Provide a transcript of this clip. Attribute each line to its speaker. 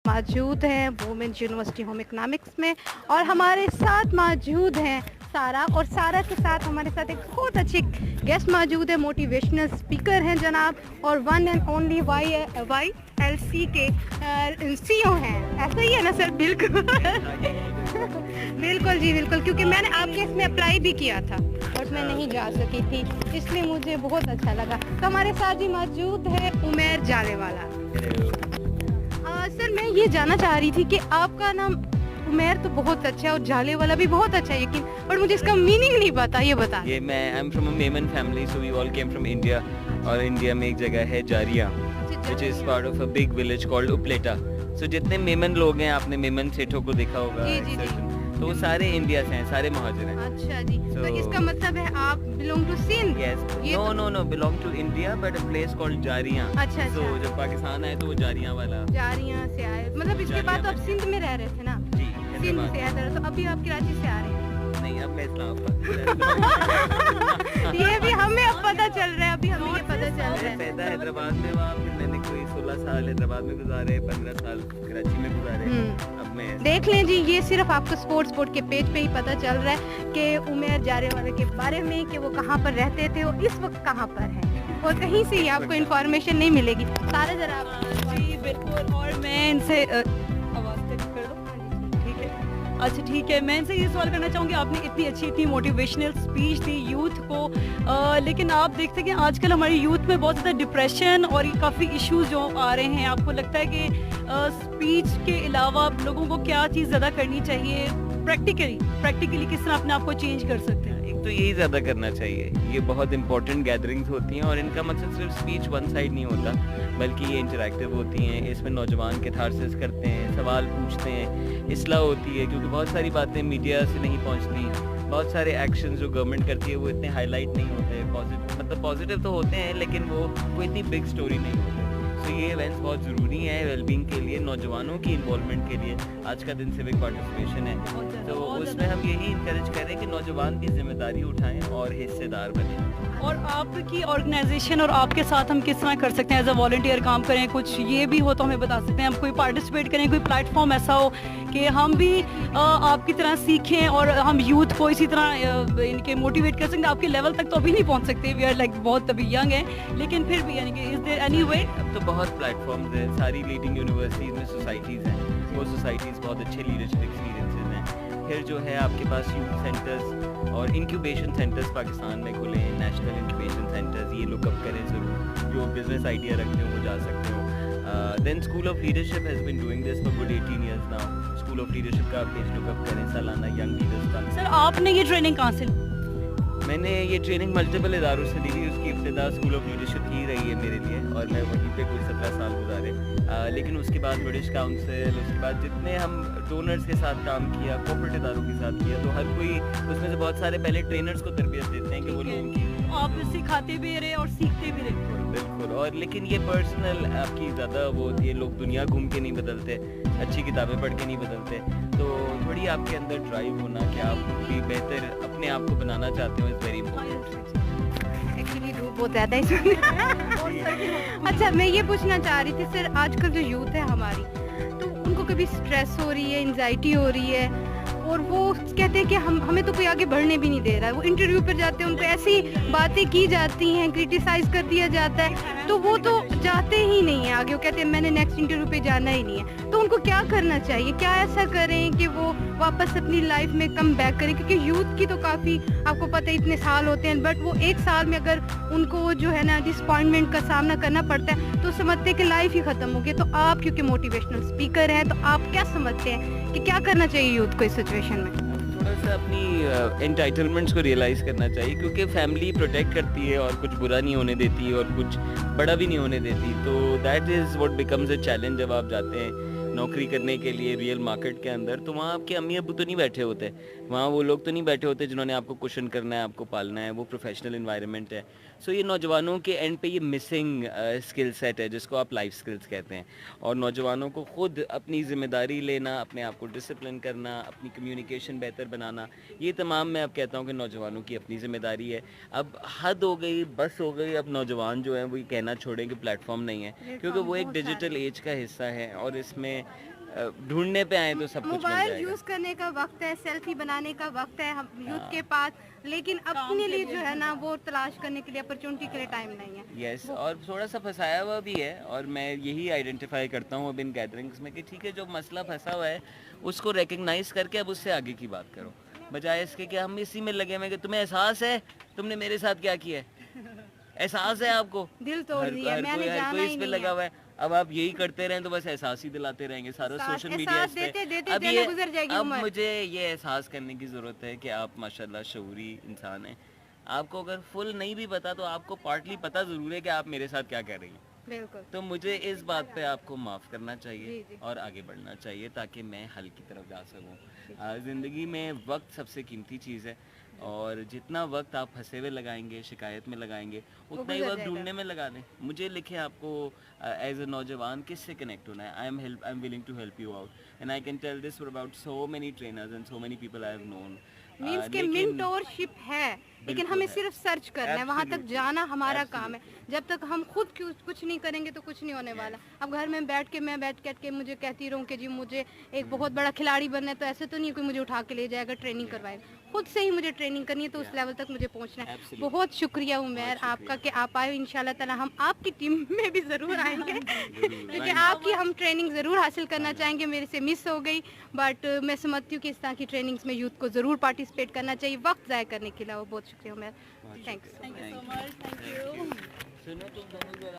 Speaker 1: मौजूद हैं women's university home economics में, और हमारे साथ मौजूद हैं सारा, और सारा के साथ हमारे साथ एक बहुत अच्छी गेस्ट मौजूद है, मोटिवेशनल स्पीकर हैं जनाब, और वन एंड ओनली YLC के CEO हैं। ऐसा ही है ना सर? बिल्कुल बिल्कुल जी बिल्कुल, क्योंकि मैंने आपके इसमें अप्लाई भी किया था बट मैं नहीं जा सकी थी, इसलिए मुझे बहुत अच्छा लगा। तो हमारे साथ ही मौजूद है उमेर जालेवाला। सर मैं ये जानना चाह रही थी कि आपका नाम उमेर तो बहुत अच्छा है और जाले वाला भी बहुत अच्छा है, यकीन, पर मुझे इसका मीनिंग नहीं पता, ये बता।
Speaker 2: ये मैं I am from a Memon family, so we all came from India, और इंडिया में एक जगह है Jaria which is part of a big village called Upleta. सो जितने मेमन लोग हैं, आपने मेमन सेठों को देखा होगा, तो वो सारे इंडिया से हैं, सारे महाजिर हैं।
Speaker 1: अच्छा जी, तो इसका मतलब है आप belong to Sindh?
Speaker 2: Yes, no belong to India but a place called Jaria.
Speaker 1: अच्छा,
Speaker 2: तो जब पाकिस्तान आए तो वो जारिया वाला,
Speaker 1: जारिया से आए, मतलब इसके बाद तो आप सिंध में रह रहे थे ना?
Speaker 2: जी,
Speaker 1: सिंध से आए, तो अभी आप कराची से आ रहे हैं?
Speaker 2: नहीं, अब मैं इस्लामाबाद
Speaker 1: ये भी हमें अब पता चल रहा है, अभी हमें ये पता चल रहा है।
Speaker 2: पैदा हैदराबाद में, वहाँ फिर मैंने कोई 16 साल हैदराबाद में गुजारे, 15 साल कराची में गुजारे। अब मैं
Speaker 1: देख लें जी, ये सिर्फ आपको स्पोर्ट्स बोर्ड के पेज पे ही पता चल रहा है कि उमेर जारेवाला के बारे में, कि वो कहाँ पर रहते थे और इस वक्त कहाँ पर हैं, और कहीं से ही आपको इन्फॉर्मेशन नहीं मिलेगी। सारा जरा
Speaker 3: जी बिल्कुल, और मैं इनसे आवाज़ तेज कर दो, ठीक है? अच्छा ठीक है, मैं इनसे ये सवाल करना चाहूँगी, आपने इतनी अच्छी इतनी मोटिवेशनल स्पीच दी यूथ को, लेकिन आप देखते हैं कि आजकल हमारी यूथ में बहुत ज़्यादा डिप्रेशन और काफ़ी इश्यूज जो आ रहे हैं, आपको लगता है कि स्पीच के अलावा लोगों को क्या चीज़ ज़्यादा करनी चाहिए, प्रैक्टिकली किस तरह अपने आप को चेंज कर सकते हैं?
Speaker 2: एक तो यही ज़्यादा करना चाहिए, ये बहुत इंपॉर्टेंट गैदरिंग्स होती हैं, और इनका मकसद सिर्फ स्पीच वन साइड नहीं होता, बल्कि ये इंटरैक्टिव होती हैं। इसमें नौजवान कैथारसिस करते हैं, सवाल पूछते हैं, इस्लाह होती है, क्योंकि बहुत सारी बातें मीडिया से नहीं पहुंचती, बहुत सारे एक्शन जो गवर्नमेंट करती है वो इतने हाईलाइट नहीं होते, पॉजिटिव तो होते हैं, लेकिन वो इतनी बिग स्टोरी नहीं होती। तो ये इवेंट्स बहुत ज़रूरी हैं वेलबींग के लिए, नौजवानों की इन्वॉल्वमेंट के लिए। आज का दिन सिविक पार्टिसिपेशन है, तो उसमें हम यही इंकरेज कर रहे हैं कि नौजवान की जिम्मेदारी उठाएं और हिस्सेदार बनें।
Speaker 3: और आपकी ऑर्गेनाइजेशन और आपके साथ हम किस तरह कर सकते हैं एज अ वॉलंटियर काम करें, कुछ ये भी हो तो हमें बता सकते हैं, हम कोई पार्टिसिपेट करें, कोई प्लेटफॉर्म ऐसा हो कि हम भी आपकी तरह सीखें और हम यूथ को इसी तरह इनके मोटिवेट कर सकते हैं। आपके लेवल तक तो अभी नहीं पहुंच सकते, वी आर लाइक बहुत अभी यंग हैं, लेकिन फिर भी यानी कि इज देयर एनी वे?
Speaker 2: अब तो बहुत प्लेटफॉर्म्स हैं, सारी लीडिंग यूनिवर्सिटीज़ में सोसाइटीज़ हैं, वो सोसाइटीज़ बहुत अच्छे लीडरशिप एक्सपीरियंसेस हैं। फिर जो है आपके पास यूथ सेंटर्स और इंक्यूबेशन सेंटर्स पाकिस्तान में खुले हैं, नेशनल इंक्यूबेशन सेंटर्स, ये लुक अप करें ज़रूर, जो बिजनेस आइडिया रखते हो वो जा सकते हो। Then school of leadership has been doing this for good 18 years now. School of leadership का पेज लुक अप करें, सालाना यंग लीडर्स का।
Speaker 3: सर आपने ये ट्रेनिंग कहाँ से ली?
Speaker 2: मैंने ये ट्रेनिंग मल्टीपल इदारों से ली थी, उसकी इब्तिदा स्कूल ऑफ लीडरशिप ही रही है मेरे लिए, और मैं वहीं पे कोई 17 साल गुजारे। लेकिन उसके बाद ब्रिटिश काउंसिल, उसके बाद जितने हम डोनर्स के साथ काम किया, कॉर्पोरेट इदारों के साथ किया, तो हर कोई उसमें से बहुत सारे पहले ट्रेनर्स को तरबियत देते हैं कि वो लोगों की
Speaker 3: आप सिखाते भी रहे और सीखते भी रहे।
Speaker 2: बिल्कुल, और लेकिन ये पर्सनल आपकी ज़्यादा वो होती है, लोग दुनिया घूम के नहीं बदलते, अच्छी किताबें पढ़ के नहीं बदलते, तो थोड़ी आपके अंदर ड्राइव होना कि आप भी बेहतर अपने आप को बनाना चाहते हो, इज़ वेरी इंपॉर्टेंट।
Speaker 1: एक्चुअली धूप बहुत ज़्यादा ही अच्छा, मैं ये पूछना चाह रही थी सर, आजकल जो यूथ है हमारी, तो उनको कभी स्ट्रेस हो रही है, एंजाइटी हो रही है, और वो कहते हैं कि हमें तो कोई आगे बढ़ने भी नहीं दे रहा है, वो इंटरव्यू पर जाते हैं, उनको ऐसी बातें की जाती हैं, क्रिटिसाइज कर दिया जाता है, तो वो तो जाते ही नहीं है आगे, वो कहते हैं मैंने नेक्स्ट इंटरव्यू पे जाना ही नहीं है। तो उनको क्या करना चाहिए, क्या ऐसा करें कि वो वापस अपनी लाइफ में कम बैक करें, क्योंकि यूथ की तो काफ़ी आपको पता है इतने साल होते हैं, बट वो एक साल में अगर उनको जो है ना डिसअपॉइंटमेंट का सामना करना पड़ता है तो समझते हैं कि लाइफ ही ख़त्म हो गई। तो आप क्योंकि मोटिवेशनल स्पीकर हैं, तो आप क्या समझते हैं कि क्या करना चाहिए यूथ को इस सिचुएशन में?
Speaker 2: थोड़ा सा अपनी एंटाइटलमेंट्स को रियलाइज़ करना चाहिए, क्योंकि फैमिली प्रोटेक्ट करती है और कुछ बुरा नहीं होने देती और कुछ बड़ा भी नहीं होने देती, तो that is what becomes a challenge. जब आप जाते हैं नौकरी करने के लिए रियल मार्केट के अंदर, तो वहाँ आपके अम्मी अब्बू तो नहीं बैठे होते, वहाँ वो लोग तो नहीं बैठे होते जिन्होंने आपको कुशन करना है, आपको पालना है, वो प्रोफेशनल इन्वायरमेंट है। सो ये नौजवानों के एंड पे ये मिसिंग स्किल सेट है, जिसको आप लाइफ स्किल्स कहते हैं, और नौजवानों को खुद अपनी ज़िम्मेदारी लेना, अपने आप को डिसिप्लिन करना, अपनी कम्युनिकेशन बेहतर बनाना, ये तमाम मैं अब कहता हूँ कि नौजवानों की अपनी ज़िम्मेदारी है। अब हद हो गई, बस हो गई, अब नौजवान जो है वो ये कहना छोड़ें कि प्लेटफॉर्म नहीं है, क्योंकि वो एक डिजिटल एज का हिस्सा है, और इसमें ढूंढने पे आए तो सब कुछ मिल
Speaker 1: मोबाइल
Speaker 2: जाएगा।
Speaker 1: यूज करने का वक्त है, सेल्फी बनाने का वक्त है हम यूथ के पास, लेकिन अपने लिए जो है ना वो तलाश करने के लिए, अपॉर्चुनिटी के लिए टाइम नहीं है।
Speaker 2: यस और थोड़ा सा फंसाया हुआ भी है, और मैं यही आइडेंटिफाई करता हूँ अब इन गैदरिंग्स में कि ठीक है जो मसला फंसा हुआ है उसको रिकग्नाइज करके अब उससे आगे की बात करो, बजाय इसके कि हम इसी में लगे हुए हैं कि तुम्हें एहसास है तुमने मेरे साथ क्या किया है, एहसास है आपको,
Speaker 1: दिल तोड़ दिया, मैंने
Speaker 2: हर
Speaker 1: जाना
Speaker 2: कोई
Speaker 1: ही
Speaker 2: इस पे
Speaker 1: नहीं
Speaker 2: लगा
Speaker 1: है।
Speaker 2: हुआ है। अब आप यही करते रहें तो बस एहसास ही दिलाते रहेंगे सारा सोशल मीडिया
Speaker 1: एहसास
Speaker 2: पे।
Speaker 1: देते
Speaker 2: अब
Speaker 1: देते गुजर जाएगी
Speaker 2: अब
Speaker 1: उम्र।
Speaker 2: मुझे ये एहसास करने की ज़रूरत है कि आप माशाल्लाह शऊरी इंसान हैं। आपको अगर फुल नहीं भी पता तो आपको पार्टली पता ज़रूर है कि आप मेरे साथ क्या कर रही हैं।
Speaker 1: बिल्कुल
Speaker 2: तो मुझे इस बात पे आपको माफ़ करना चाहिए
Speaker 1: जी, जी।
Speaker 2: और आगे बढ़ना चाहिए ताकि मैं हल की तरफ जा सकूं। ज़िंदगी में वक्त सबसे कीमती चीज़ है, और जितना वक्त आप फंसे हुए लगाएंगे, शिकायत में लगाएंगे, उतना ही
Speaker 1: गुजर
Speaker 2: वक्त
Speaker 1: जाएगा।
Speaker 2: ढूंढने में लगा दें। मुझे लिखे आपको एज अ नौजवान किससे कनेक्ट होना है। I am willing to help you out and I can tell this for about so many trainers and so many people I have known.
Speaker 1: Means के मेंटोरशिप है, लेकिन हमें
Speaker 2: है।
Speaker 1: सिर्फ सर्च करना है, वहाँ तक
Speaker 2: Absolutely.
Speaker 1: जाना हमारा काम है। जब तक हम खुद कुछ नहीं करेंगे तो कुछ नहीं होने वाला। अब घर में बैठ के मुझे कहती रहूँ कि जी मुझे एक बहुत बड़ा खिलाड़ी बनना है, तो ऐसे तो नहीं कोई मुझे उठा के ले जाएगा, ट्रेनिंग करवाएगा। खुद से ही मुझे ट्रेनिंग करनी है, तो उस लेवल तक मुझे पहुँचना है।
Speaker 2: Absolutely.
Speaker 1: बहुत शुक्रिया उमैर आपका कि आप आए। इंशाल्लाह ताला हम आपकी टीम में भी ज़रूर आएंगे क्योंकि आपकी हम ट्रेनिंग ज़रूर हासिल करना चाहेंगे। मेरे से मिस हो गई, बट मैं समझती हूँ कि इस तरह की ट्रेनिंग्स में यूथ को ज़रूर पार्टिसिपेट करना चाहिए, वक्त ज़ाया करने के अलावा। बहुत शुक्रिया Umair, thanks.
Speaker 3: Thank you so much, thank you.
Speaker 2: सुनो तुम दोनों